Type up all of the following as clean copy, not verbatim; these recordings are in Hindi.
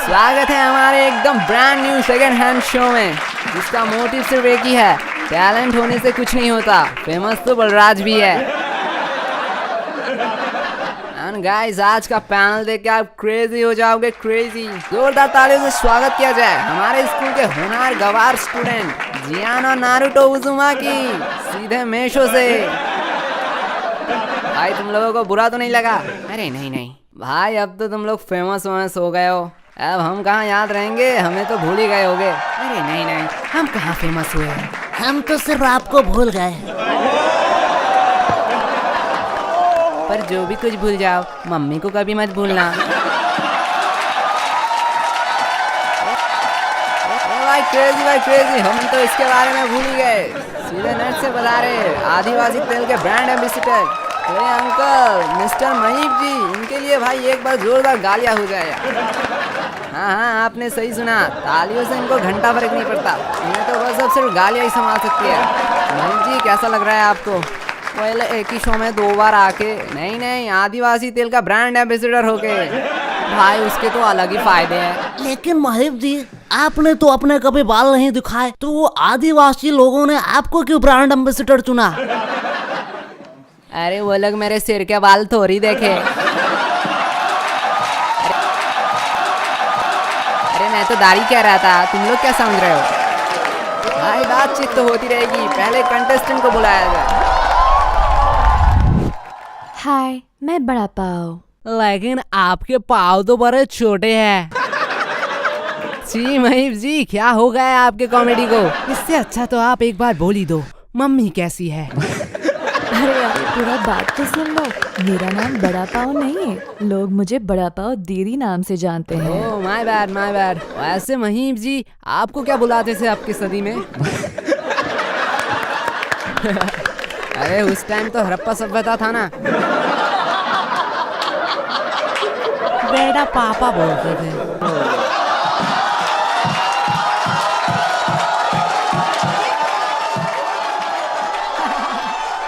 स्वागत है हमारे एकदम brand new second hand show में, जिसका मोटिव सिर्फ एक ही है, टैलेंट होने से कुछ नहीं होता। फेमस तो बलराज भी है। एंड गाइस, आज का पैनल देख के आप क्रेजी हो जाओगे, क्रेजी। जोरदार तालियों से स्वागत किया जाए हमारे स्कूल के होनहार गवार स्टूडेंट जियान और नारुतो उजुमाकी, सीधे मेशो से। भाई तुम लोगों को बुरा तो नहीं लगा? अरे नहीं नहीं भाई, अब तो तुम लोग फेमस हो गए हो, अब हम कहाँ याद रहेंगे, हमें तो भूल ही गए होगे। अरे नहीं नहीं, हम कहाँ फेमस हुए हैं, हम तो सिर्फ आपको भूल गए। पर जो भी कुछ भूल जाओ, मम्मी को कभी मत भूलना। भाई क्रेजी, हम तो इसके बारे में भूल ही गए। सीधे नेट से बता रहे आदिवासी तेल के ब्रांड एम्बेसडर अरे अंकल मिस्टर महीप जी, इनके लिए भाई एक बार जोरदार गालियाँ हो जाए। हाँ, आपने सही सुना, तालियों से इनको घंटा फर्क नहीं पड़ता, इन्हें तो बस अब सिर्फ गालियाँ ही संभाल सकती है। महीप जी, कैसा लग रहा है आपको? पहले एक ही शो में 2 बार आके, नहीं आदिवासी तेल का ब्रांड एम्बेसडर होके, भाई उसके तो अलग ही फायदे हैं। लेकिन महीप जी, आपने तो अपने कभी बाल नहीं दिखाए, तो वो आदिवासी लोगों ने आपको क्यों ब्रांड एम्बेसडर चुना? अरे वो लोग मेरे सिर के बाल थोड़ी देखे। अरे मैं तो दाढ़ी कह रहा था, तुम लोग क्या समझ रहे हो? भाई बातचीत तो होती रहेगी, पहले कंटेस्टेंट को बुलाया जाए। हाय, मैं बड़ा पाव। लेकिन आपके पाव तो बड़े छोटे हैं। जी महीप जी, क्या हो गया है आपके कॉमेडी को? इससे अच्छा तो आप एक बार बोल ही दो, मम्मी कैसी है? अरे यार, पूरा बात तो सुन लो। मेरा नाम बड़ा पाव नहीं है, लोग मुझे बड़ा पाव दीदी नाम से जानते हैं। Oh my bad. वैसे महीप जी, आपको क्या बुलाते थे आपकी सदी में? अरे उस टाइम तो हड़प्पा सभ्यता था ना, बेटा पापा बोलते थे।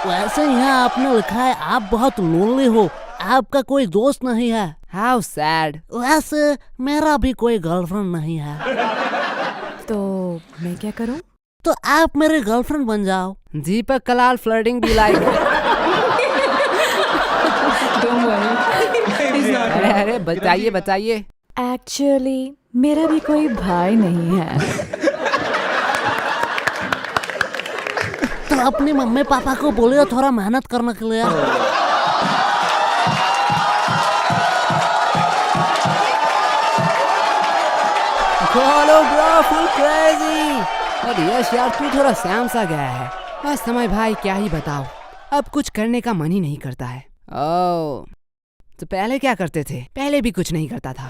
वैसे यहाँ आपने लिखा है आप बहुत लोनली हो, आपका कोई दोस्त नहीं है। How sad. वैसे मेरा भी कोई गर्लफ्रेंड नहीं है। तो मैं क्या करूं? तो आप मेरे गर्लफ्रेंड बन जाओ। दीपक कलाल फ्लर्टिंग बी लाइक। अरे बताइए। एक्चुअली मेरा भी कोई भाई नहीं है। तो अपनी मम्मी पापा को बोलिए थोड़ा मेहनत करने के लिए। खोलो ब्रो, फुल क्रेजी। अरे यश यार, तू थोड़ा सैम सा गया है। बस समय भाई, क्या ही बताओ, अब कुछ करने का मन ही नहीं करता है। ओह, तो पहले क्या करते थे? पहले भी कुछ नहीं करता था।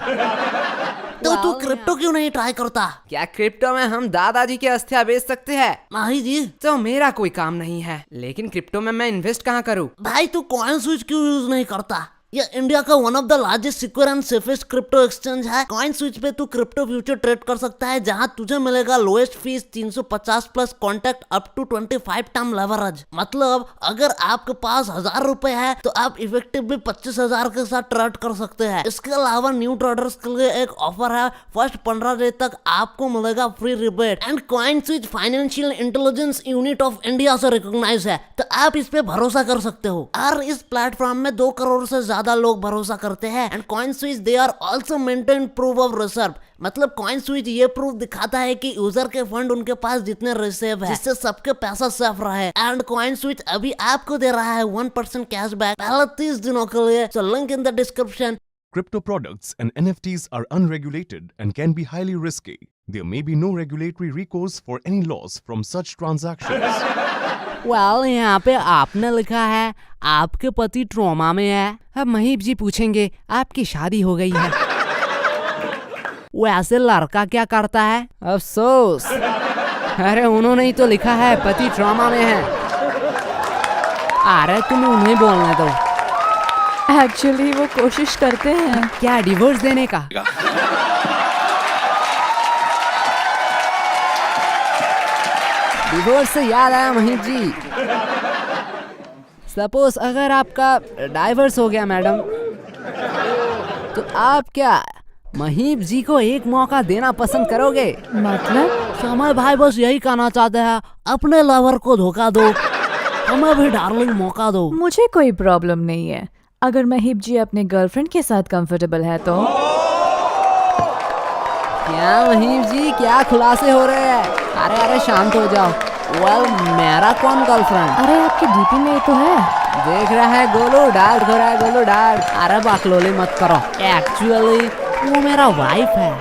तो तू क्रिप्टो क्यों नहीं ट्राई करता? क्या क्रिप्टो में हम दादाजी के अस्थियां बेच सकते हैं? नहीं जी। तो मेरा कोई काम नहीं है, लेकिन क्रिप्टो में मैं इन्वेस्ट कहाँ करूँ? भाई तू कॉइन स्विच क्यों यूज नहीं करता? ये इंडिया का one of the largest secure and safest crypto exchange है। कॉइन स्विच पे तू क्रिप्टो फ्यूचर ट्रेड कर सकता है, जहां तुझे मिलेगा lowest fees 350 plus contact up to 25 time leverage. मतलब अगर आपके पास 1000 रुपए है तो आप इफेक्टिवली 25,000 के साथ ट्रेड कर सकते हैं। इसके अलावा न्यू ट्रेडर्स के लिए एक ऑफर है, फर्स्ट 15 डे तक आपको मिलेगा free rebate. And coin switch financial intelligence unit of India से रिकॉग्नाइज है, तो आप इस पे भरोसा कर सकते हो। और इस प्लेटफॉर्म में 2 करोड़ से ज्यादा लोग भरोसा करते हैं। And coin switch they are also maintain proof of reserve. मतलब कॉइन स्विच ये प्रूफ दिखाता है कि यूजर के फंड उनके पास जितने रिजर्व है, जिससे सबके पैसा सेफ रहे। एंड कॉइन स्विच अभी आपको दे रहा है 1% कैशबैक पहले 30 दिनों के लिए। So link in the description. Crypto products and NFTs are unregulated and can be highly risky. There may be no regulatory recourse for any loss from such transactions. Well, यहाँ पे आपने लिखा है आपके पति ट्रॉमा में है। अब महीप जी पूछेंगे आपकी शादी हो गई है। वैसे लड़का क्या करता है? अफसोस, अरे उन्होंने ही तो लिखा है पति ट्रॉमा में है। अरे तुम उन्हें बोलने दो। एक्चुअली वो कोशिश करते हैं। क्या डिवोर्स देने का? डिवोर्स से याद आया महीप जी, सपोज अगर आपका डाइवर्स हो गया मैडम, तो आप क्या महीप जी को एक मौका देना पसंद करोगे? मतलब? समय भाई बस यही कहना चाहते हैं, अपने लवर को धोखा दो, हमें भी डार्लिंग मौका दो। मुझे कोई प्रॉब्लम नहीं है अगर महीप जी अपने गर्लफ्रेंड के साथ कंफर्टेबल है तो। क्या महीप जी, क्या खुलासे हो रहे हैं? अरे अरे शांत हो जाओ। वेल, मेरा कौन गर्लफ्रेंड? अरे आपके डीपी में ये तो है। देख रहा है गोलू, डार्क हो रहा है गोलू, डार्क। अरे बकलोली मत करो, एक्चुअली वो मेरा वाइफ है।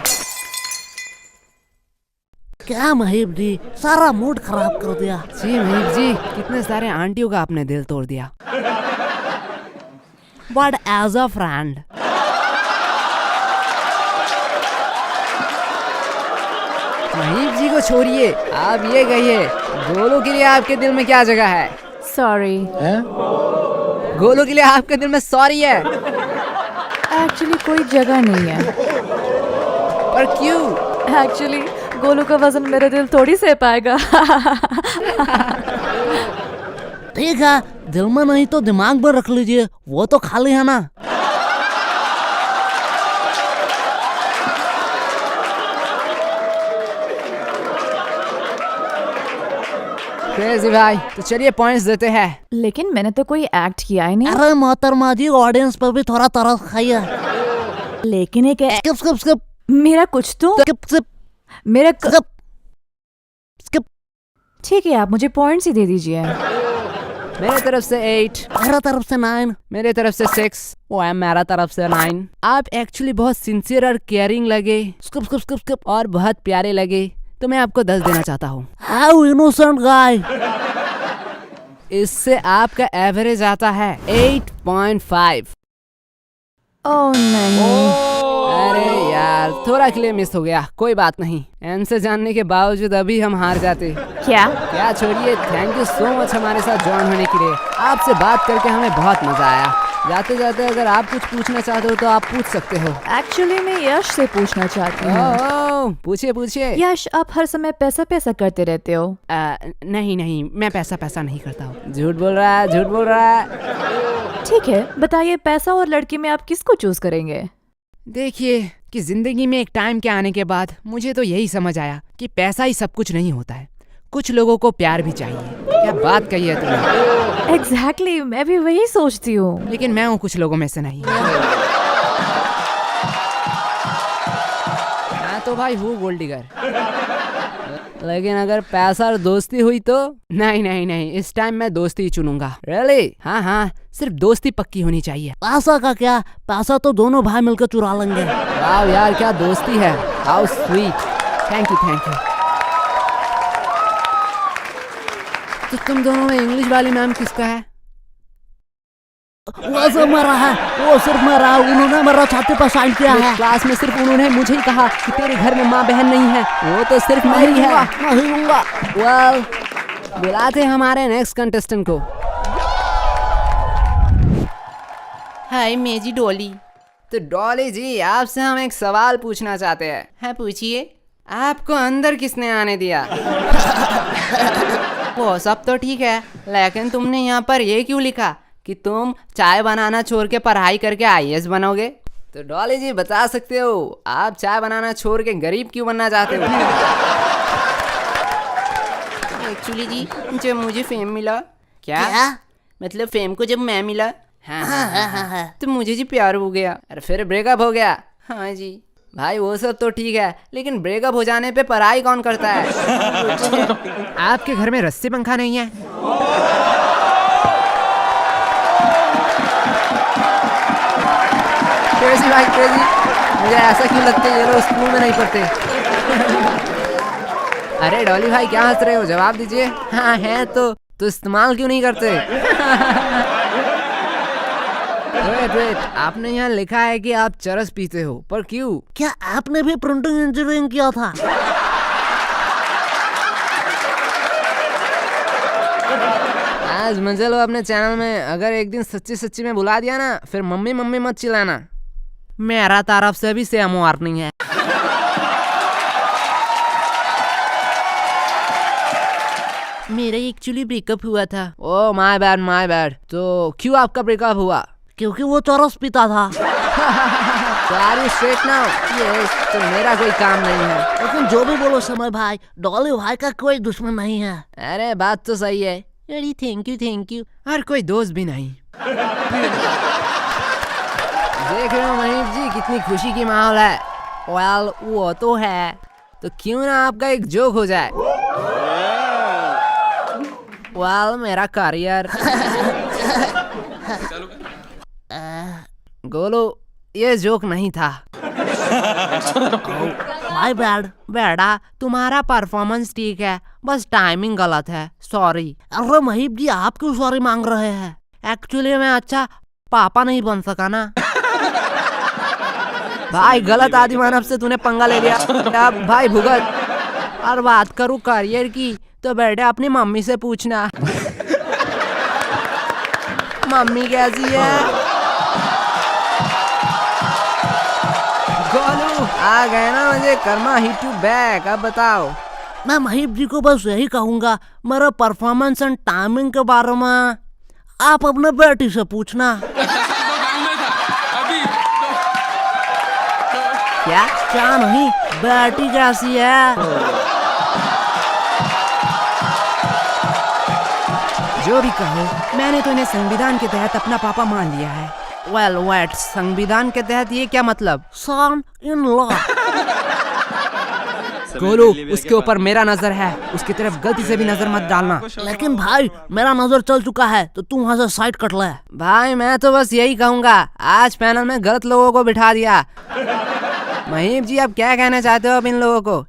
क्या महीप जी, सारा मूड खराब कर दिया। जी महीप जी, कितने सारे आंटियों का आपने दिल तोड़ दिया। But as a friend Mahip ji को छोड़िए, आप ये कहिए गोलू के लिए आपके दिल में क्या जगह है? सॉरी। गोलू के लिए आपके दिल में सॉरी है? एक्चुअली कोई जगह नहीं है। पर क्यों? एक्चुअली गोलू का वजन मेरे दिल थोड़ी सह पाएगा। ठीक है, दिल में नहीं तो दिमाग में रख लीजिए, वो तो खाली है ना। क्रेजी भाई, तो चलिए पॉइंट्स देते हैं। लेकिन मैंने तो कोई एक्ट किया ही नहीं। अरे मोहतरमा जी, ऑडियंस पर भी थोड़ा तरस खाइए। लेकिन एक स्किप स्किप स्किप मेरा कुछ तो स्किप स्किप मेरा स्किप स्किप। ठीक है, आप मुझे पॉइंट्स ही दे दीजिए। मेरे तरफ से 8, मेरा तरफ से 9, मेरे तरफ से 6, वो मेरा तरफ से 9। आप एक्चुअली बहुत सिंसियर और केयरिंग लगे स्किप स्किप स्किप स्किप। और बहुत प्यारे लगे, तो मैं आपको 10 देना चाहता हूँ। हाउ इनोसेंट गाय। इससे आपका एवरेज आता है 8.5। ओह नहीं। अरे यार, थोड़ा के लिए मिस हो गया, कोई बात नहीं। आंसर जानने के बावजूद अभी हम हार जाते। क्या? छोड़िए, थैंक यू सो मच हमारे साथ ज्वाइन होने के लिए। आपसे बात करके हमें बहुत मजा आया। जाते जाते अगर आप कुछ पूछना चाहते हो तो आप पूछ सकते हो। एक्चुअली मैं यश से पूछना चाहती हूँ। ओह, पूछिए पूछिए। यश, आप हर समय पैसा पैसा करते रहते हो। नहीं नहीं, मैं पैसा नहीं करता हूँ। झूठ बोल रहा है, झूठ बोल रहा है। ठीक है, बताइए पैसा और लड़की में आप किसको चूज करेंगे? देखिए कि जिंदगी में एक टाइम के आने के बाद मुझे तो यही समझ आया कि पैसा ही सब कुछ नहीं होता है। कुछ लोगों को प्यार भी चाहिए। क्या बात कही है तुमने। एग्जैक्टली, मैं भी वही सोचती हूँ। लेकिन मैं हूँ कुछ लोगों में से नहीं। मैं तो भाई हूँ गोल्ड डिगर। लेकिन अगर पैसा और दोस्ती हुई तो नहीं नहीं नहीं, इस टाइम मैं दोस्ती ही चुनूंगा। रियली? हाँ हाँ, सिर्फ दोस्ती पक्की होनी चाहिए। पैसा का क्या, पैसा तो दोनों भाई मिलकर चुरा लेंगे। वाह यार, क्या दोस्ती है। How sweet. Thank you thank you. तो तुम दोनों में इंग्लिश वाली मैम किसका है? वो सब मरा है, वो सिर्फ मरा, उन्होंने मेरा छाती पर साइन किया है। क्लास में सिर्फ उन्होंने मुझे ही कहा कि तेरे घर में माँ बहन नहीं है, वो तो सिर्फ मेरी है। नहीं लूंगा। वेल, बुलाते हमारे नेक्स्ट कंटेस्टेंट को। हाय मेजी डॉली। तो डॉली जी, आपसे हम एक सवाल पूछना चाहते हैं। हाँ पूछिए। आपको अंदर किसने आने दिया? वो सब तो ठीक है, लेकिन तुमने यहाँ पर ये क्यों लिखा कि तुम चाय बनाना छोड़ के पढ़ाई करके IAS बनोगे? तो डॉली जी बता सकते हो, आप चाय बनाना छोड़ के गरीब क्यों बनना चाहते हो? एक्चुअली जी, जब मुझे फेम मिला। क्या? मतलब फेम को जब मैं मिला, हाँ, तो मुझे जी प्यार हो गया और फिर ब्रेकअप हो गया। हाँ जी भाई, वो सब तो ठीक है, लेकिन ब्रेकअप हो जाने पे पढ़ाई कौन करता है? आपके घर में रस्सी पंखा नहीं है? क्रेजी भाई क्रेजी, मुझे ऐसा क्यों लगता है ये लोग स्कूल में नहीं पढ़ते। अरे डॉली भाई, क्या हंस रहे हो? जवाब दीजिए। हाँ है तो इस्तेमाल क्यों नहीं करते? वेट, आपने यहाँ लिखा है कि आप चरस पीते हो, पर क्यों? क्या आपने भी प्रिंटिंग इंजीनियरिंग किया था? आज मजे लो अपने चैनल में। अगर एक दिन सच्ची सच्ची में बुला दिया ना, फिर मम्मी मम्मी मत चिल्लाना। मेरा तरफ से भी सेम वार्निंग है। मेरा एक्चुअली ब्रेकअप हुआ था। Oh my bad. तो क्यों आपका ब्रेकअप हुआ? क्योंकि वो चरस पीता था। Sorry straight now. ये तो मेरा कोई काम नहीं है। लेकिन जो भी बोलो समय भाई, डॉली भाई का कोई दुश्मन नहीं है। अरे बात तो सही है। अरे थैंक यू। और कोई दोस्त भी नहीं। देख रहे हो महीप जी, कितनी खुशी की माहौल है। वेल वो तो है, तो क्यों ना आपका एक जोक हो जाए। वेल मेरा करियर। गोलू ये जोक नहीं था। My bad. बेटा तुम्हारा परफॉर्मेंस ठीक है, बस टाइमिंग गलत है, सॉरी। अरे महीप जी आप क्यों सॉरी मांग रहे हैं? एक्चुअली मैं अच्छा पापा नहीं बन सका ना। भाई गलत आदि मानव से तूने पंगा ले लिया। अब भाई भुगत। और बात करूँ करियर की तो बेटे अपनी मम्मी से पूछना। मम्मी कैसी है? गोलू आ गए ना मुझे कर्मा हिट यू बैक। अब बताओ। मैं महीप जी को बस यही कहूंगा, मेरा परफॉर्मेंस एंड टाइमिंग के बारे में आप अपने बेटी से पूछना। क्या नहीं, बेटी कैसी है? जो भी कहो, मैंने तो इन्हें संविधान के तहत अपना पापा मान लिया है। वेल वेट, संविधान के तहत ये क्या मतलब? सन इन लॉ। गोलू उसके ऊपर मेरा नजर है, उसकी तरफ गलती से भी नजर मत डालना। लेकिन भाई मेरा नजर चल चुका है, तो तुम वहाँ से साइड कट ले। भाई मैं तो बस यही कहूँगा, आज पैनल में गलत लोगों को बिठा दिया। महीप जी आप क्या कहना चाहते हो अब इन लोगों को?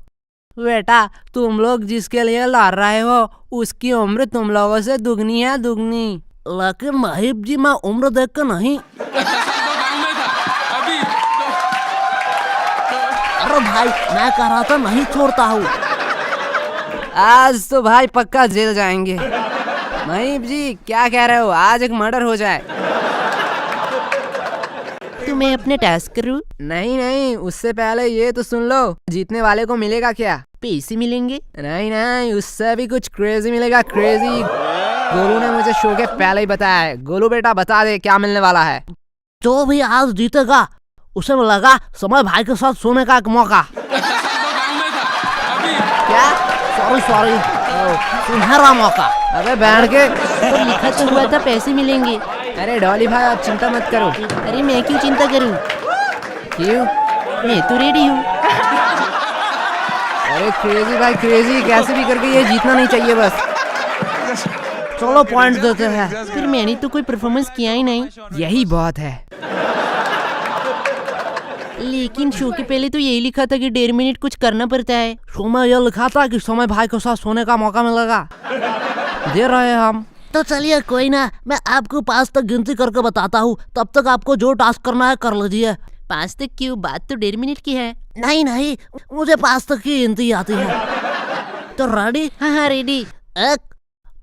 बेटा तुम लोग जिसके लिए लड़ रहे हो उसकी उम्र तुम लोगों से दुगनी है, दुगनी। लेकिन महीप जी मैं उम्र देख कर नहीं। अरे भाई मैं कह रहा था नहीं छोड़ता हूँ। आज तो भाई पक्का जेल जाएंगे। महीप जी क्या कह रहे हो, आज एक मर्डर हो जाए। तुम्हें अपने टास्क करूँ? नहीं नहीं, उससे पहले ये तो सुन लो, जीतने वाले को मिलेगा क्या? पैसे मिलेंगे? नहीं नहीं, उससे भी कुछ क्रेजी मिलेगा, क्रेजी। गोलू ने मुझे शो के पहले ही बताया है। गोलू बेटा बता दे क्या मिलने वाला है। जो भी आज जीतेगा उसे मिलेगा समय भाई के साथ सोने का एक मौका। क्या? सॉरी सुनहरा मौका। अबे बैठ के तो लिखा तो हुआ था पैसे मिलेंगे। अरे डॉली भाई आप चिंता मत करो। अरे मैं क्यों चिंता करूं? क्यों? मैं तो रेडी हूँ। अरे क्रेजी भाई क्रेजी, कैसे भी करके ये जीतना नहीं चाहिए बस। चलो पॉइंट देते हैं। फिर मैंने तो कोई परफॉर्मेंस किया ही नहीं। यही बहुत है। लेकिन शो के पहले तो यही लिखा था कि 1.5 मिनट कुछ करना पड़ता है। शो में यह लिखा था कि समय भाई के साथ सोने का मौका मिलेगा। दे रहे हम। तो चलिए कोई ना, मैं आपको 5 तक गिनती करके बताता हूँ, तब तक आपको जो टास्क करना है कर लीजिए। 5 तक क्यों? बात तो 1.5 मिनट की है। नहीं मुझे 5 तक की गिनती आती है। तो रेडी? हाँ रेडी। 1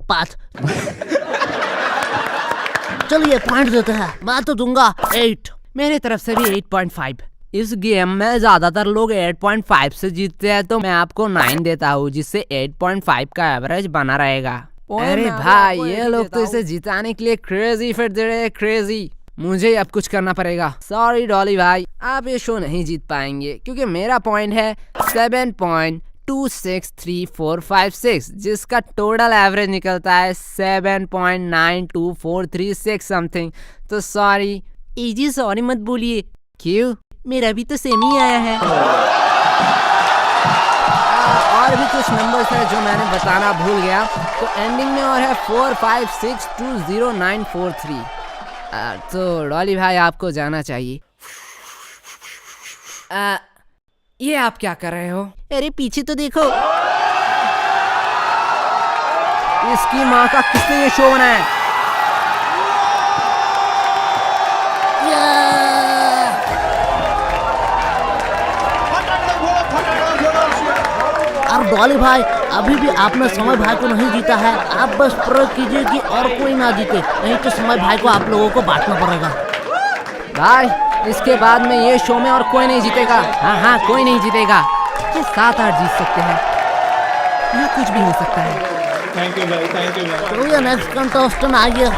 5। चलिए पॉइंट देते हैं। मैं तो दूंगा 8। मेरी तरफ से भी 8.5। इस गेम में ज्यादातर लोग 8.5 से जीतते हैं, तो मैं आपको 9 देता हूँ, जिससे 8.5 का एवरेज बना रहेगा। अरे भाई ये लोग तो इसे जिताने के लिए क्रेजी फिट दे रहे हैं, क्रेजी। मुझे अब कुछ करना पड़ेगा। सॉरी डॉली भाई, आप ये शो नहीं जीत पाएंगे क्योंकि मेरा पॉइंट है 7.263456, जिसका टोटल एवरेज निकलता है 7.92436 समथिंग। तो सॉरी। इजी सॉरी मत बोलिए। क्यों? मेरा भी तो सेम ही आया है। और भी कुछ नंबर्स है जो मैंने बताना भूल गया, तो एंडिंग में और है 45620943। तो डॉली भाई आपको जाना चाहिए। ये आप क्या कर रहे हो? अरे पीछे तो देखो। इसकी माँ का किसने ये शो बनाया? और डॉली भाई अभी भी आपने समय भाई को नहीं जीता है। आप बस प्रयोग कीजिए कि और कोई ना जीते, नहीं तो समय भाई को आप लोगों को बांटना पड़ेगा। भाई इसके बाद में ये शो में और कोई नहीं जीतेगा। हाँ कोई नहीं जीतेगा। ये 7-8 जीत सकते हैं, यहाँ कुछ भी हो सकता है। थैंक यू भाई, थैंक यू भाई। तो ये नेक्स्ट कंटेस्टेंट आ गया।